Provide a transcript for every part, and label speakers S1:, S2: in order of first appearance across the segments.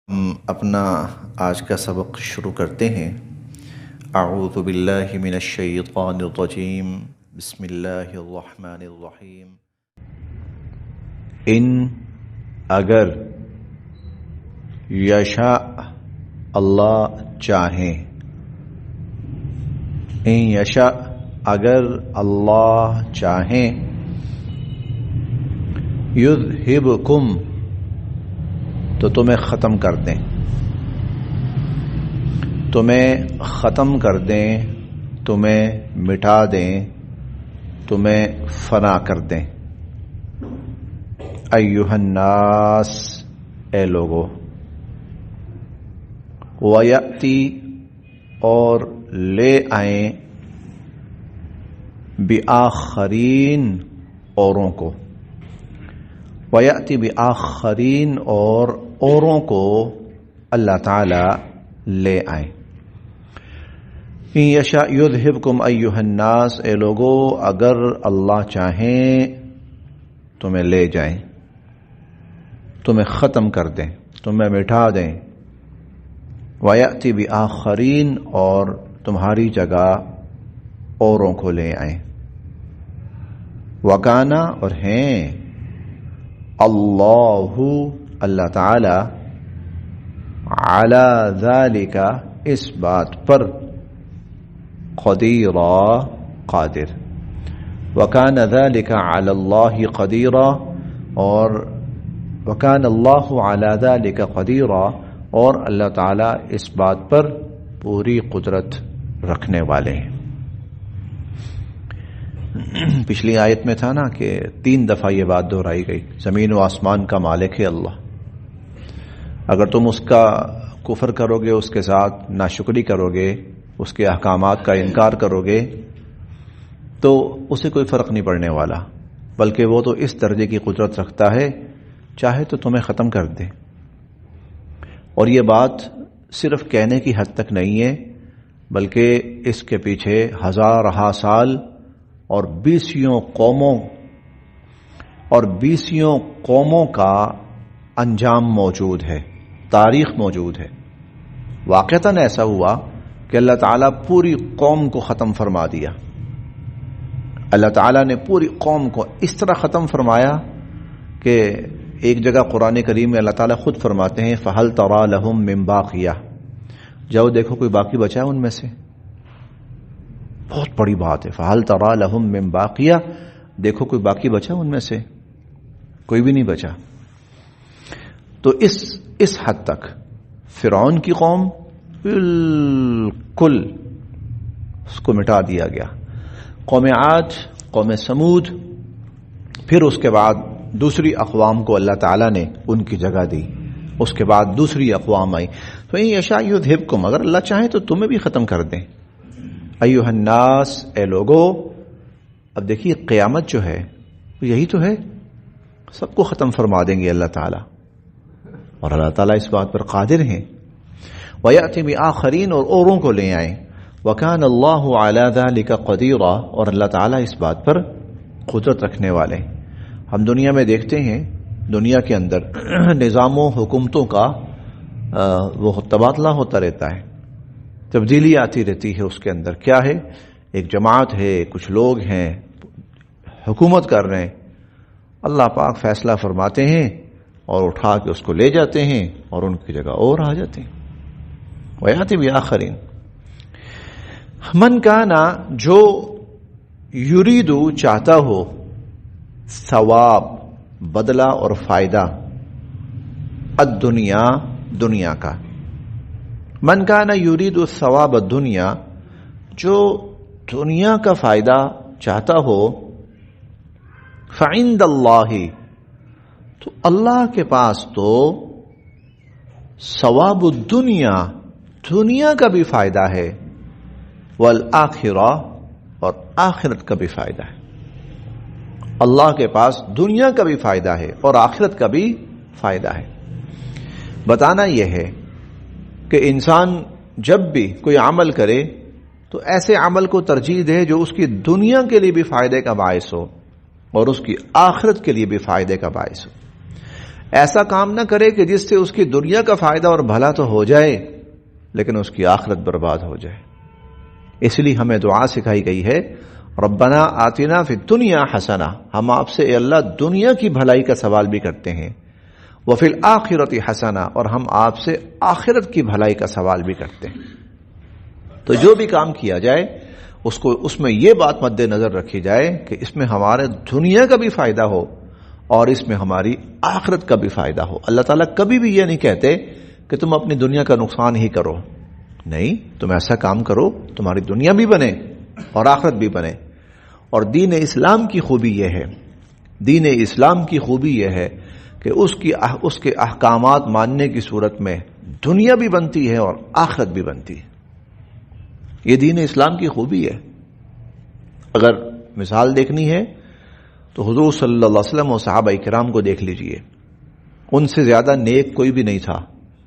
S1: ہم اپنا آج کا سبق شروع کرتے ہیں۔ اعوذ باللہ من الشیطان الرجیم، بسم اللہ الرحمن الرحیم۔ ان اگر یشاء اللہ چاہیں، ان یشاء اگر اللہ چاہیں، یذہبکم تو تمہیں ختم کر دیں، تمہیں ختم کر دیں، تمہیں مٹا دیں، تمہیں فنا کر دیں۔ ایھا الناس، اے لوگو، ویأتی اور لے آئیں، بآخرین اوروں کو، ویأتی بآخرین اوروں کو اللہ تعالی لے آئیں۔ ان یشاء یذہبکم ایھا الناس، اے لوگو اگر اللہ چاہیں تمہیں لے جائیں، تمہیں ختم کر دیں، تمہیں مٹا دیں۔ ویأتی بآخرین اور تمہاری جگہ اوروں کو لے آئیں۔ وکانا اور ہیں، اللہ تعالی علی ذالک اس بات پر، قدیرا قادر۔ وکان ذالک علی اللہ قدیرا، اور وکان اللہ علی ذالک قدیرا، اور اللہ تعالی اس بات پر پوری قدرت رکھنے والے ہیں۔ پچھلی آیت میں تھا نا کہ 3 دفعہ یہ بات دہرائی گئی، زمین و آسمان کا مالک ہے اللہ۔ اگر تم اس کا کفر کرو گے، اس کے ساتھ ناشکری کرو گے، اس کے احکامات کا انکار کرو گے، تو اسے کوئی فرق نہیں پڑنے والا، بلکہ وہ تو اس درجے کی قدرت رکھتا ہے، چاہے تو تمہیں ختم کر دے۔ اور یہ بات صرف کہنے کی حد تک نہیں ہے، بلکہ اس کے پیچھے ہزارہا سال اور 20 قوموں کا انجام موجود ہے، تاریخ موجود ہے۔ واقعتاً ایسا ہوا کہ اللہ تعالیٰ پوری قوم کو ختم فرما دیا۔ اللہ تعالیٰ نے پوری قوم کو اس طرح ختم فرمایا کہ ایک جگہ قرآن کریم میں اللہ تعالیٰ خود فرماتے ہیں فَهَلْ تَرَى لَهُم مِّن بَاقِيَةٍ، جاؤ دیکھو کوئی باقی بچا ہے ان میں سے۔ بہت بڑی بات ہے، فَهَلْ تَرَى لَهُم مِّن بَاقِيَةٍ، دیکھو کوئی باقی بچا ان میں سے، کوئی بھی نہیں بچا۔ تو اس حد تک فرعون کی قوم بالکل اس کو مٹا دیا گیا، قوم عاد، قوم سمود، پھر اس کے بعد دوسری اقوام کو اللہ تعالیٰ نے ان کی جگہ دی، اس کے بعد دوسری اقوام آئی۔ تو ان یشاء یذہبکم، اگر اللہ چاہے تو تمہیں بھی ختم کر دیں۔ ایھا الناس، اے لوگو، اب دیکھیے قیامت جو ہے یہی تو ہے، سب کو ختم فرما دیں گے اللہ تعالیٰ، اور اللہ تعالیٰ اس بات پر قادر ہیں۔ وَيَأْتِ بِآخَرِينَ، اور اوروں کو لے آئیں۔ وَكَانَ اللَّهُ عَلَى ذَلِكَ قَدِيرًا، اور اللہ تعالیٰ اس بات پر قدرت رکھنے والے ہیں۔ ہم دنیا میں دیکھتے ہیں، دنیا کے اندر نظام و حکومتوں کا وہ تبادلہ ہوتا رہتا ہے، تبدیلی آتی رہتی ہے۔ اس کے اندر کیا ہے؟ ایک جماعت ہے، کچھ لوگ ہیں حکومت کر رہے ہیں، اللہ پاک فیصلہ فرماتے ہیں اور اٹھا کے اس کو لے جاتے ہیں اور ان کی جگہ اور آ جاتے ہیں۔ وَيَأْتِ بِآخَرِينَ، من کانا، جو یریدو چاہتا ہو، ثواب بدلہ اور فائدہ، الدنیا دنیا کا، من کانا یرید ثواب الدنیا، جو دنیا کا فائدہ چاہتا ہو، فعند اللہ، تو اللہ کے پاس تو ثواب الدنیا، دنیا کا بھی فائدہ ہے، والآخرہ، اور آخرت کا بھی فائدہ ہے۔ اللہ کے پاس دنیا کا بھی فائدہ ہے اور آخرت کا بھی فائدہ ہے۔ بتانا یہ ہے کہ انسان جب بھی کوئی عمل کرے تو ایسے عمل کو ترجیح دے جو اس کی دنیا کے لیے بھی فائدے کا باعث ہو اور اس کی آخرت کے لیے بھی فائدے کا باعث ہو۔ ایسا کام نہ کرے کہ جس سے اس کی دنیا کا فائدہ اور بھلا تو ہو جائے لیکن اس کی آخرت برباد ہو جائے. اس لیے ہمیں دعا سکھائی گئی ہے ربنا آتنا فی الدنیا حسنہ. ہم آپ سے اے اللہ دنیا کی بھلائی کا سوال بھی کرتے ہیں. وفی الآخرۃ حسنہ، اور ہم آپ سے آخرت کی بھلائی کا سوال بھی کرتے ہیں. تو جو بھی کام کیا جائے اس میں یہ بات مد نظر رکھی جائے کہ اس میں ہمارے دنیا کا بھی فائدہ ہو اور اس میں ہماری آخرت کا بھی فائدہ ہو. اللہ تعالیٰ کبھی بھی یہ نہیں کہتے کہ تم اپنی دنیا کا نقصان ہی کرو. نہیں، تم ایسا کام کرو تمہاری دنیا بھی بنے اور آخرت بھی بنے. اور دین اسلام کی خوبی یہ ہے، دین اسلام کی خوبی یہ ہے کہ اس کے احکامات ماننے کی صورت میں دنیا بھی بنتی ہے اور آخرت بھی بنتی ہے. یہ دین اسلام کی خوبی ہے. اگر مثال دیکھنی ہے تو حضور صلی اللہ علیہ وسلم اور صحابہ کرام کو دیکھ لیجئے. ان سے زیادہ نیک کوئی بھی نہیں تھا،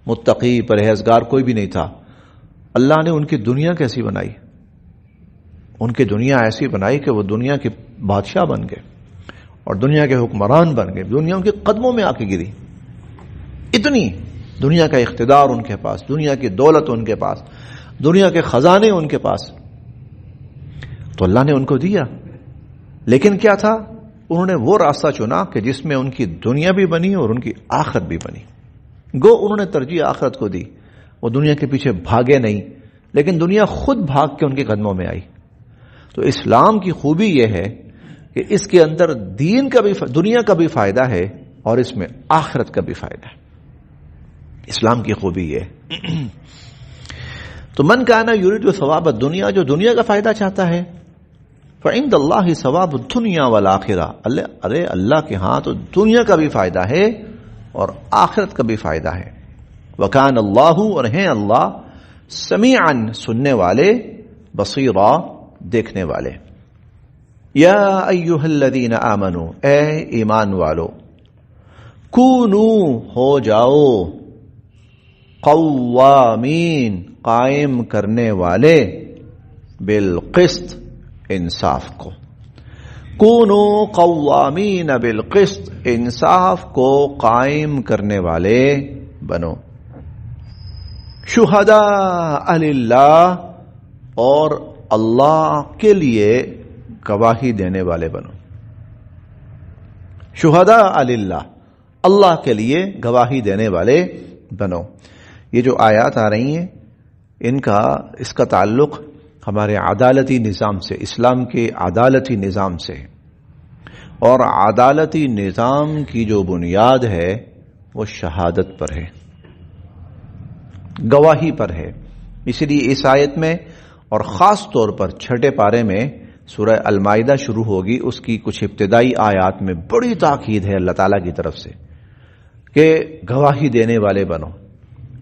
S1: متقی پرہیزگار کوئی بھی نہیں تھا. اللہ نے ان کی دنیا کیسی بنائی؟ ان کی دنیا ایسی بنائی کہ وہ دنیا کے بادشاہ بن گئے اور دنیا کے حکمران بن گئے. دنیا ان کے قدموں میں آ کے گری. اتنی دنیا کا اقتدار ان کے پاس، دنیا کی دولت ان کے پاس، دنیا کے خزانے ان کے پاس. تو اللہ نے ان کو دیا، لیکن کیا تھا؟ انہوں نے وہ راستہ چنا کہ جس میں ان کی دنیا بھی بنی اور ان کی آخرت بھی بنی. گو انہوں نے ترجیح آخرت کو دی. وہ دنیا کے پیچھے بھاگے نہیں، لیکن دنیا خود بھاگ کے ان کے قدموں میں آئی. تو اسلام کی خوبی یہ ہے کہ اس کے اندر دین کا بھی دنیا کا بھی فائدہ ہے اور اس میں آخرت کا بھی فائدہ ہے. اسلام کی خوبی یہ. تو من کانا یرید ثواب الدنیا، جو دنیا کا فائدہ چاہتا ہے، فعند اللہ ثواب الدنیا والآخرہ، ارے اللہ کے ہاں تو دنیا کا بھی فائدہ ہے اور آخرت کا بھی فائدہ ہے. وکان اللہ، اور ہیں اللہ، سمیعا، سننے والے، بصیرا، دیکھنے والے. یا ایھا الذین آمنوا، اے ایمان والو، کونو، ہو جاؤ، قوامین، قائم کرنے والے، بالقسط، انصاف کو. کونو قوامین بالقسط، انصاف کو قائم کرنے والے بنو. شہداء للہ، اور اللہ کے لیے گواہی دینے والے بنو. شہداء للہ، اللہ کے لیے گواہی دینے والے بنو. یہ جو آیات آ رہی ہیں اس کا تعلق ہمارے عدالتی نظام سے، اسلام کے عدالتی نظام سے. اور عدالتی نظام کی جو بنیاد ہے وہ شہادت پر ہے، گواہی پر ہے. اسی لیے اس آیت میں اور خاص طور پر چھٹے پارے میں سورہ المائدہ شروع ہوگی، اس کی کچھ ابتدائی آیات میں بڑی تاکید ہے اللہ تعالیٰ کی طرف سے کہ گواہی دینے والے بنو.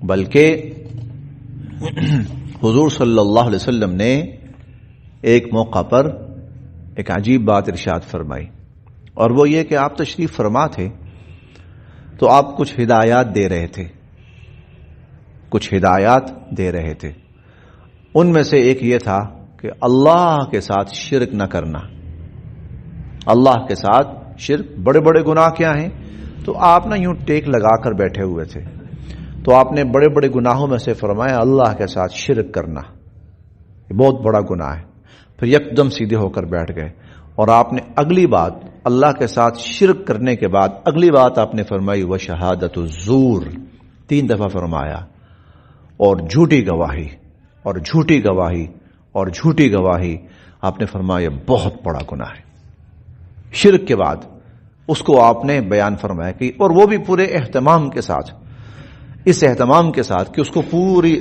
S1: بلکہ حضور صلی اللہ علیہ وسلم نے ایک موقع پر ایک عجیب بات ارشاد فرمائی، اور وہ یہ کہ آپ تشریف فرما تھے تو آپ کچھ ہدایات دے رہے تھے، کچھ ہدایات دے رہے تھے. ان میں سے ایک یہ تھا کہ اللہ کے ساتھ شرک نہ کرنا. اللہ کے ساتھ شرک، بڑے بڑے گناہ کیا ہیں؟ تو آپ نہ یوں ٹیک لگا کر بیٹھے ہوئے تھے، تو آپ نے بڑے بڑے گناہوں میں سے فرمایا اللہ کے ساتھ شرک کرنا یہ بہت بڑا گناہ ہے. پھر یکدم سیدھے ہو کر بیٹھ گئے، اور آپ نے اگلی بات اللہ کے ساتھ شرک کرنے کے بعد اگلی بات آپ نے فرمائی وشہادۃ الزور، 3 دفعہ فرمایا. اور جھوٹی گواہی، اور جھوٹی گواہی، اور جھوٹی گواہی، آپ نے فرمایا بہت بڑا گناہ ہے. شرک کے بعد اس کو آپ نے بیان فرمایا کہ، اور وہ بھی پورے اہتمام کے ساتھ، اس اہتمام کے ساتھ کہ اس کو پوری،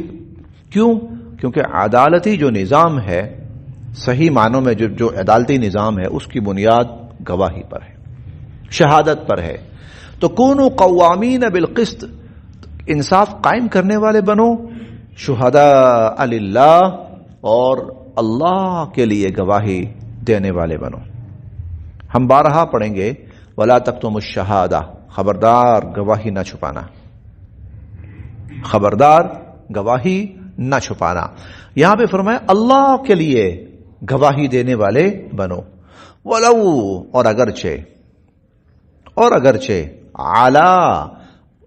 S1: کیونکہ عدالتی جو نظام ہے، صحیح معنوں میں جو عدالتی نظام ہے، اس کی بنیاد گواہی پر ہے، شہادت پر ہے. تو کونوا قوامین بالقسط، انصاف قائم کرنے والے بنو. شہداء للہ، اور اللہ کے لیے گواہی دینے والے بنو. ہم بارہا پڑھیں گے ولا تکتموا الشہادہ، خبردار گواہی نہ چھپانا، خبردار گواہی نہ چھپانا. یہاں پہ فرمایا اللہ کے لیے گواہی دینے والے بنو. ولو، اور اگرچہ علی،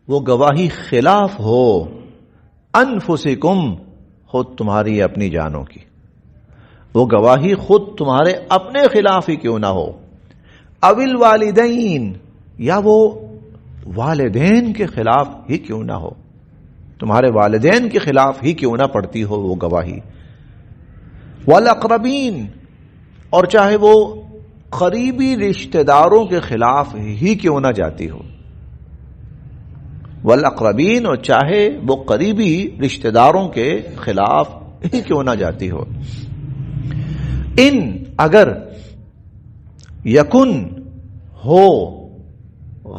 S1: وہ گواہی خلاف ہو، انفسکم، خود تمہاری اپنی جانوں کی، وہ گواہی خود تمہارے اپنے خلاف ہی کیوں نہ ہو، اوil والدین، یا وہ والدین کے خلاف ہی کیوں نہ ہو، تمہارے والدین کے خلاف ہی کیوں نہ پڑتی ہو وہ گواہی، والاقربین، اور چاہے وہ قریبی رشتہ داروں کے خلاف ہی کیوں نہ جاتی ہو، والاقربین، اور چاہے وہ قریبی رشتہ داروں کے خلاف ہی کیوں نہ جاتی ہو، ان، اگر، یکن، ہو،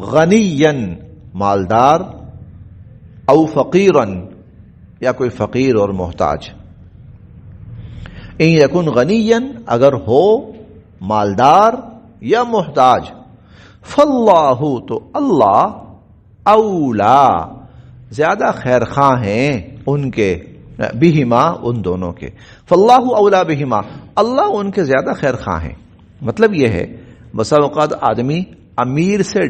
S1: غنیًا، مالدار، او فقیرن، یا کوئی فقیر اور محتاج، ان یکن غنیًا، اگر ہو مالدار یا محتاج، فاللہ، تو اللہ، اولا، زیادہ خیر خواہ ہیں ان کے، بہما، ان دونوں کے، فاللہ اولا بہما، اللہ ان کے زیادہ خیر خواہ ہیں۔ مطلب یہ ہے بسا اوقات آدمی امیر سے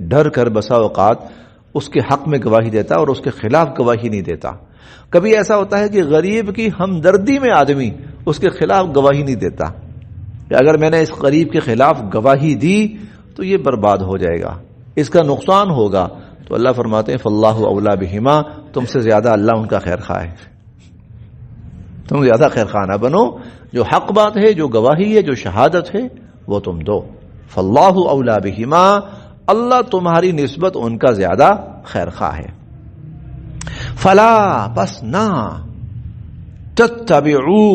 S1: ڈر کر بسا اوقات اس کے حق میں گواہی دیتا اور اس کے خلاف گواہی نہیں دیتا۔ کبھی ایسا ہوتا ہے کہ غریب کی ہمدردی میں آدمی اس کے خلاف گواہی نہیں دیتا کہ اگر میں نے اس غریب کے خلاف گواہی دی تو یہ برباد ہو جائے گا، اس کا نقصان ہوگا، تو اللہ فرماتے ہیں فاللہ اولا بہما، تم سے زیادہ اللہ ان کا خیر خواہ ہے، تم زیادہ خیر خواہ نہ بنو، جو حق بات ہے، جو گواہی ہے، جو شہادت ہے، وہ تم دو، فاللہ اولا بہما، اللہ تمہاری نسبت ان کا زیادہ خیر خواہ ہے۔ فلا، بس نہ، تتبعو،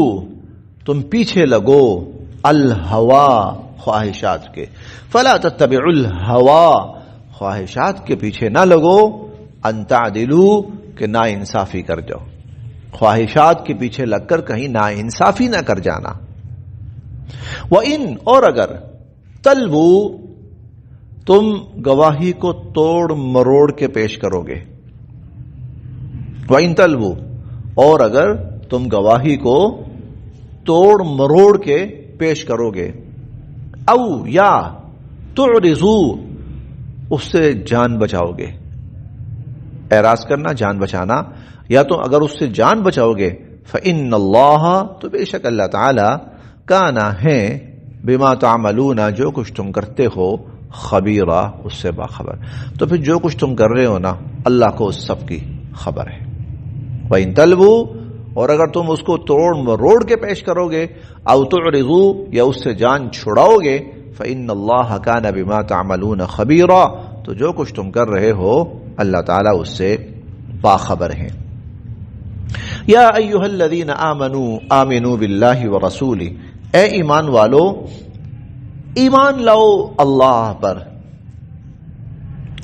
S1: تم پیچھے لگو، الہوا، خواہشات کے، فلا تتبعوا الہوا، خواہشات کے پیچھے نہ لگو، ان تعدلوا، کہ نا انصافی کر جاؤ، خواہشات کے پیچھے لگ کر کہیں نا انصافی نہ کر جانا۔ وَإِن، اور اگر، تلوو، تم گواہی کو توڑ مروڑ کے پیش کرو گے، وَإِن تلوو، اور اگر تم گواہی کو توڑ مروڑ کے پیش کرو گے، او، یا، تعرضو، اس سے جان بچاؤ گے، اعراض کرنا، جان بچانا، یا تو اگر اس سے جان بچاؤ گے، فإن اللہ، تو بے شک اللہ تعالی، کانا، ہے، بما تعملون، جو کچھ تم کرتے ہو، خبیرہ، اس سے باخبر، تو پھر جو کچھ تم کر رہے ہو نا اللہ کو اس سب کی خبر ہے۔ وَإِن تَلْوُوا، اور اگر تم اس کو توڑ مروڑ کے پیش کرو گے، او تعرضوا، یا اس سے جان چھڑاؤ گے، فإن اللہ کان بما تعملون خبیرا، تو جو کچھ تم کر رہے ہو اللہ تعالیٰ اس سے باخبر ہیں۔ یا ایھا الذین آمنوا آمنوا باللہ ورسولہ، اے ایمان والو ایمان لاؤ اللہ پر،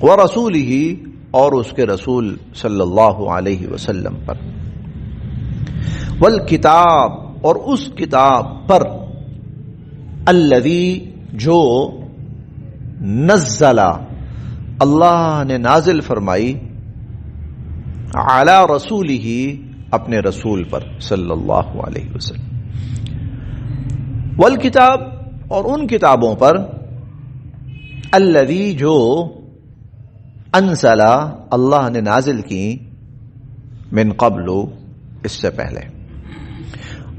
S1: ورسولہ، اور اس کے رسول صلی اللہ علیہ وسلم پر، والکتاب، اور اس کتاب پر، الذی، جو، نزل، اللہ نے نازل فرمائی، علی رسولہ، اپنے رسول پر صلی اللہ علیہ وسلم، والکتاب، اور ان کتابوں پر، الذی، جو، انزل، اللہ نے نازل کی، من قبل، اس سے پہلے،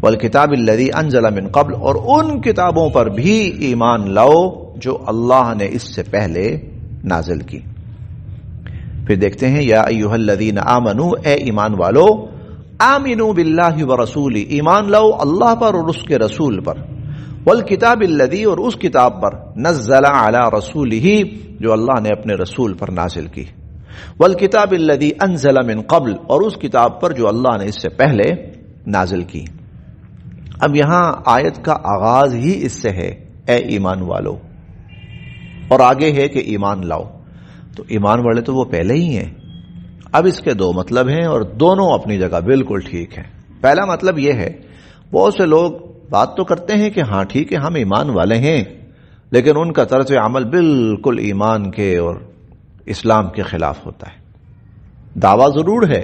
S1: والکتاب الذی انزل من قبل، اور ان کتابوں پر بھی ایمان لاؤ جو اللہ نے اس سے پہلے نازل کی۔ پھر دیکھتے ہیں، یا ایھا الذین آمنوا، اے ایمان والو، آمنوا باللہ ورسولہ، ایمان لاؤ اللہ پر اور اس کے رسول پر، والکتاب الذی، اور اس کتاب پر، نزل علی رسولہ، جو اللہ نے اپنے رسول پر نازل کی، والکتاب الذی انزل من قبل، اور اس کتاب پر جو اللہ نے اس سے پہلے نازل کی۔ اب یہاں آیت کا آغاز ہی اس سے ہے، اے ایمان والو، اور آگے ہے کہ ایمان لاؤ، تو ایمان والے تو وہ پہلے ہی ہیں۔ اب اس کے دو مطلب ہیں اور دونوں اپنی جگہ بالکل ٹھیک ہیں۔ پہلا مطلب یہ ہے، بہت سے لوگ بات تو کرتے ہیں کہ ہاں ٹھیک ہے ہم ایمان والے ہیں، لیکن ان کا طرز عمل بالکل ایمان کے اور اسلام کے خلاف ہوتا ہے۔ دعویٰ ضرور ہے،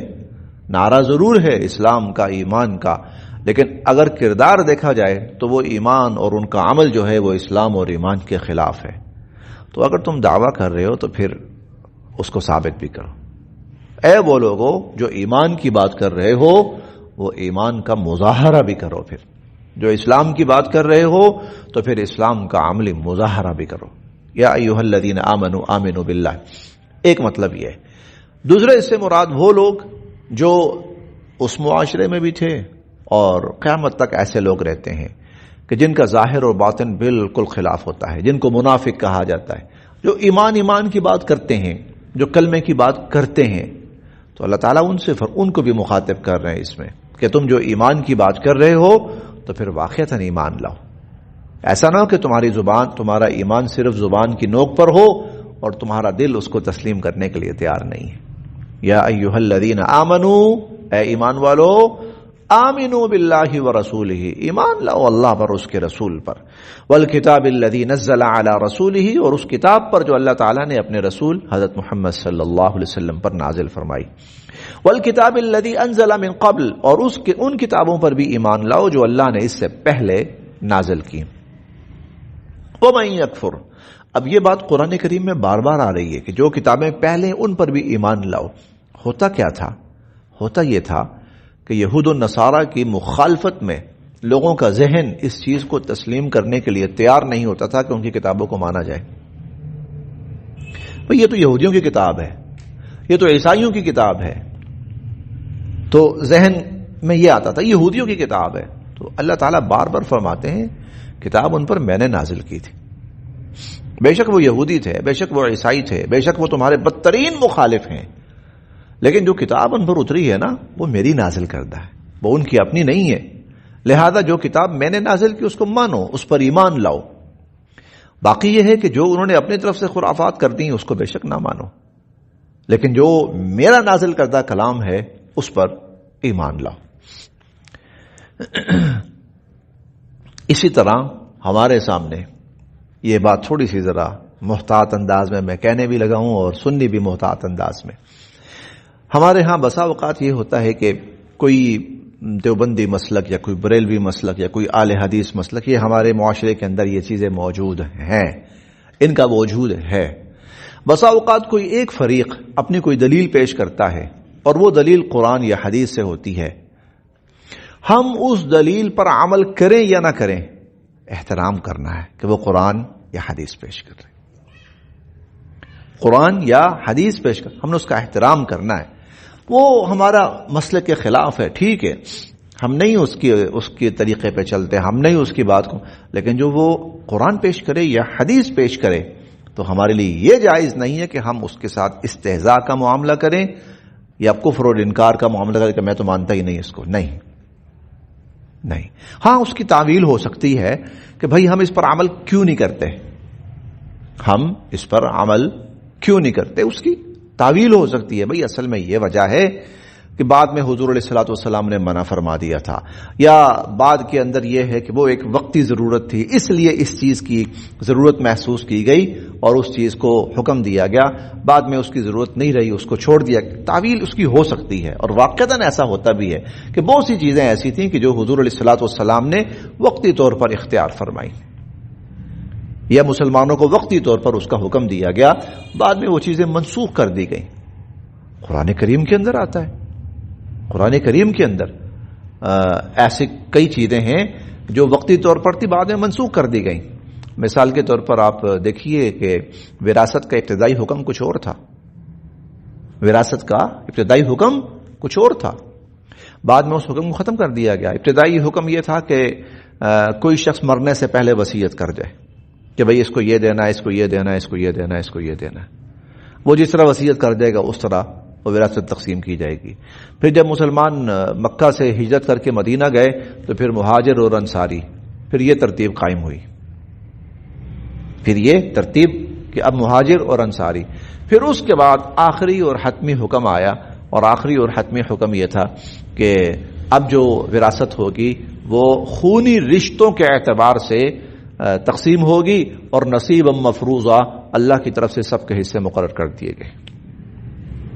S1: نعرہ ضرور ہے اسلام کا، ایمان کا، لیکن اگر کردار دیکھا جائے تو وہ ایمان اور ان کا عمل جو ہے وہ اسلام اور ایمان کے خلاف ہے۔ تو اگر تم دعویٰ کر رہے ہو تو پھر اس کو ثابت بھی کرو. اے وہ لوگو جو ایمان کی بات کر رہے ہو وہ ایمان کا مظاہرہ بھی کرو. پھر جو اسلام کی بات کر رہے ہو تو پھر اسلام کا عملی مظاہرہ بھی کرو. یا ایھا الذین آمنوا آمنوا باللہ، ایک مطلب یہ ہے. دوسرے اس سے مراد وہ لوگ جو اس معاشرے میں بھی تھے اور قیامت تک ایسے لوگ رہتے ہیں کہ جن کا ظاہر اور باطن بالکل خلاف ہوتا ہے، جن کو منافق کہا جاتا ہے، جو ایمان کی بات کرتے ہیں، جو کلمے کی بات کرتے ہیں. تو اللہ تعالیٰ ان کو بھی مخاطب کر رہے ہیں اس میں کہ تم جو ایمان کی بات کر رہے ہو تو پھر واقعتاً ایمان لاؤ. ایسا نہ ہو کہ تمہارا ایمان صرف زبان کی نوک پر ہو اور تمہارا دل اس کو تسلیم کرنے کے لیے تیار نہیں ہے. یا ایھا الذین آمنوا، اے ایمان والو، آمنوا باللہ ورسولہ، ایمان لاؤ اللہ پر، اس کے رسول پر، والکتاب الذی نزل علی رسولہ، اور اس کتاب پر جو اللہ تعالیٰ نے اپنے رسول حضرت محمد صلی اللہ علیہ وسلم پر نازل فرمائی، والکتاب الذی انزل من قبل، اور ان کتابوں پر بھی ایمان لاؤ جو اللہ نے اس سے پہلے نازل کی. ومن یکفر، اب یہ بات قرآن کریم میں بار بار آ رہی ہے کہ جو کتابیں پہلے ان پر بھی ایمان لاؤ. ہوتا کیا تھا؟ ہوتا یہ تھا کہ یہود و نصارہ کی مخالفت میں لوگوں کا ذہن اس چیز کو تسلیم کرنے کے لیے تیار نہیں ہوتا تھا کہ ان کی کتابوں کو مانا جائے. بھئی یہ تو یہودیوں کی کتاب ہے، یہ تو عیسائیوں کی کتاب ہے. تو ذہن میں یہ آتا تھا یہودیوں کی کتاب ہے. تو اللہ تعالیٰ بار بار فرماتے ہیں کتاب ان پر میں نے نازل کی تھی. بے شک وہ یہودی تھے، بے شک وہ عیسائی تھے، بے شک وہ تمہارے بدترین مخالف ہیں، لیکن جو کتاب ان پر اتری ہے نا وہ میری نازل کردہ ہے، وہ ان کی اپنی نہیں ہے. لہذا جو کتاب میں نے نازل کی اس کو مانو، اس پر ایمان لاؤ. باقی یہ ہے کہ جو انہوں نے اپنی طرف سے خرافات کر دی اس کو بے شک نہ مانو، لیکن جو میرا نازل کردہ کلام ہے اس پر ایمان لاؤ. اسی طرح ہمارے سامنے یہ بات تھوڑی سی ذرا محتاط انداز میں کہنے بھی لگا ہوں اور سننی بھی محتاط انداز میں. ہمارے ہاں بسا اوقات یہ ہوتا ہے کہ کوئی دیوبندی مسلک یا کوئی بریلوی مسلک یا کوئی اہل حدیث مسلک، یہ ہمارے معاشرے کے اندر یہ چیزیں موجود ہیں، ان کا وجود ہے. بسا اوقات کوئی ایک فریق اپنی کوئی دلیل پیش کرتا ہے اور وہ دلیل قرآن یا حدیث سے ہوتی ہے. ہم اس دلیل پر عمل کریں یا نہ کریں، احترام کرنا ہے کہ وہ قرآن یا حدیث پیش کر رہے، قرآن یا حدیث پیش کر، ہم نے اس کا احترام کرنا ہے. وہ ہمارا مسلک کے خلاف ہے، ٹھیک ہے، ہم نہیں اس کے طریقے پہ چلتے، ہم نہیں اس کی بات کو، لیکن جو وہ قرآن پیش کرے یا حدیث پیش کرے تو ہمارے لیے یہ جائز نہیں ہے کہ ہم اس کے ساتھ استہزاء کا معاملہ کریں یا کفر اور انکار کا معاملہ کریں کہ میں تو مانتا ہی نہیں اس کو. نہیں. ہاں اس کی تعویل ہو سکتی ہے کہ بھائی ہم اس پر عمل کیوں نہیں کرتے، ہم اس پر عمل کیوں نہیں کرتے، اس کی تعویل ہو سکتی ہے. بھائی اصل میں یہ وجہ ہے کہ بعد میں حضور علیہ الصلوۃ والسلام نے منع فرما دیا تھا، یا بعد کے اندر یہ ہے کہ وہ ایک وقتی ضرورت تھی اس لیے اس چیز کی ضرورت محسوس کی گئی اور اس چیز کو حکم دیا گیا، بعد میں اس کی ضرورت نہیں رہی اس کو چھوڑ دیا. تعویل اس کی ہو سکتی ہے، اور واقعتاً ایسا ہوتا بھی ہے کہ بہت سی چیزیں ایسی تھیں کہ جو حضور علیہ الصلوۃ والسلام نے وقتی طور پر اختیار فرمائی یا مسلمانوں کو وقتی طور پر اس کا حکم دیا گیا، بعد میں وہ چیزیں منسوخ کر دی گئیں. قرآن کریم کے اندر آتا ہے، قرآن کریم کے اندر ایسی کئی چیزیں ہیں جو وقتی طور پر تھی بعد میں منسوخ کر دی گئیں. مثال کے طور پر آپ دیکھیے کہ وراثت کا ابتدائی حکم کچھ اور تھا، وراثت کا ابتدائی حکم کچھ اور تھا، بعد میں اس حکم کو ختم کر دیا گیا. ابتدائی حکم یہ تھا کہ کوئی شخص مرنے سے پہلے وصیت کر جائے کہ بھئی اس کو یہ دینا ہے، اس کو یہ دینا ہے، اس کو یہ دینا ہے، اس کو یہ دینا ہے. وہ جس طرح وصیت کر دے گا اس طرح وہ وراثت تقسیم کی جائے گی. پھر جب مسلمان مکہ سے ہجرت کر کے مدینہ گئے تو پھر مہاجر اور انصاری، پھر یہ ترتیب قائم ہوئی، پھر یہ ترتیب کہ اب مہاجر اور انصاری. پھر اس کے بعد آخری اور حتمی حکم آیا، اور آخری اور حتمی حکم یہ تھا کہ اب جو وراثت ہوگی وہ خونی رشتوں کے اعتبار سے تقسیم ہوگی اور نصیب مفروضہ اللہ کی طرف سے سب کے حصے مقرر کر دیے گئے.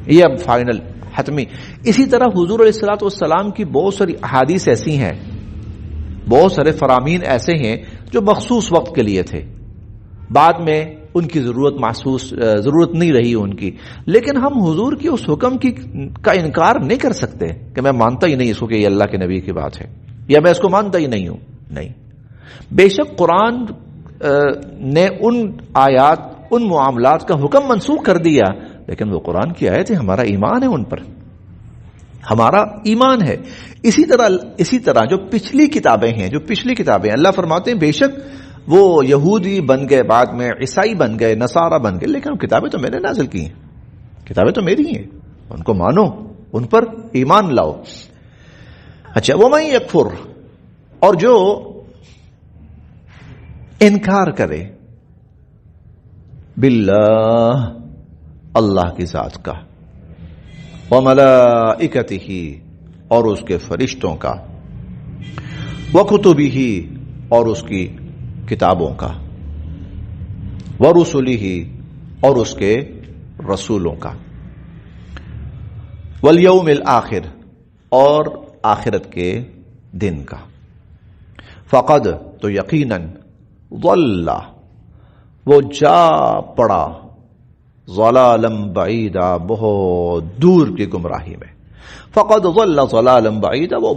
S1: یہ اب فائنل حتمی. اسی طرح حضور علیہ الصلوۃ والسلام کی بہت ساری احادیث ایسی ہیں، بہت سارے فرامین ایسے ہیں جو مخصوص وقت کے لیے تھے، بعد میں ان کی ضرورت نہیں رہی ان کی، لیکن ہم حضور کی اس حکم کا انکار نہیں کر سکتے کہ میں مانتا ہی نہیں اس کو کہ یہ اللہ کے نبی کی بات ہے، یا میں اس کو مانتا ہی نہیں ہوں. نہیں، بے شک قرآن نے ان آیات، ان معاملات کا حکم منسوخ کر دیا، لیکن وہ قرآن کی آیت ہے، ہمارا ایمان ہے ان پر، ہمارا ایمان ہے. اسی طرح جو پچھلی کتابیں اللہ فرماتے ہیں بے شک وہ یہودی بن گئے، بعد میں عیسائی بن گئے، نصارہ بن گئے، لیکن کتابیں تو میں نے نازل کی ہیں، کتابیں تو میری ہیں، ان کو مانو، ان پر ایمان لاؤ. اچھا، وَمَن يَكْفُرْ، اور جو انکار کرے باللہ، اللہ کی ذات کا، وَمَلَائِكَتِهِ، اور اس کے فرشتوں کا، وَكُتُبِهِ، اور اس کی کتابوں کا، وَرُسُلِهِ، اور اس کے رسولوں کا، وَالْيَوْمِ الْآخِرِ، اور آخرت کے دن کا، فقد، تو یقیناً، ضل، وہ جا پڑا، ضلالا بعیدا، بہت دور کی گمراہی میں. فقد ضل ضلالا بعیدا، وہ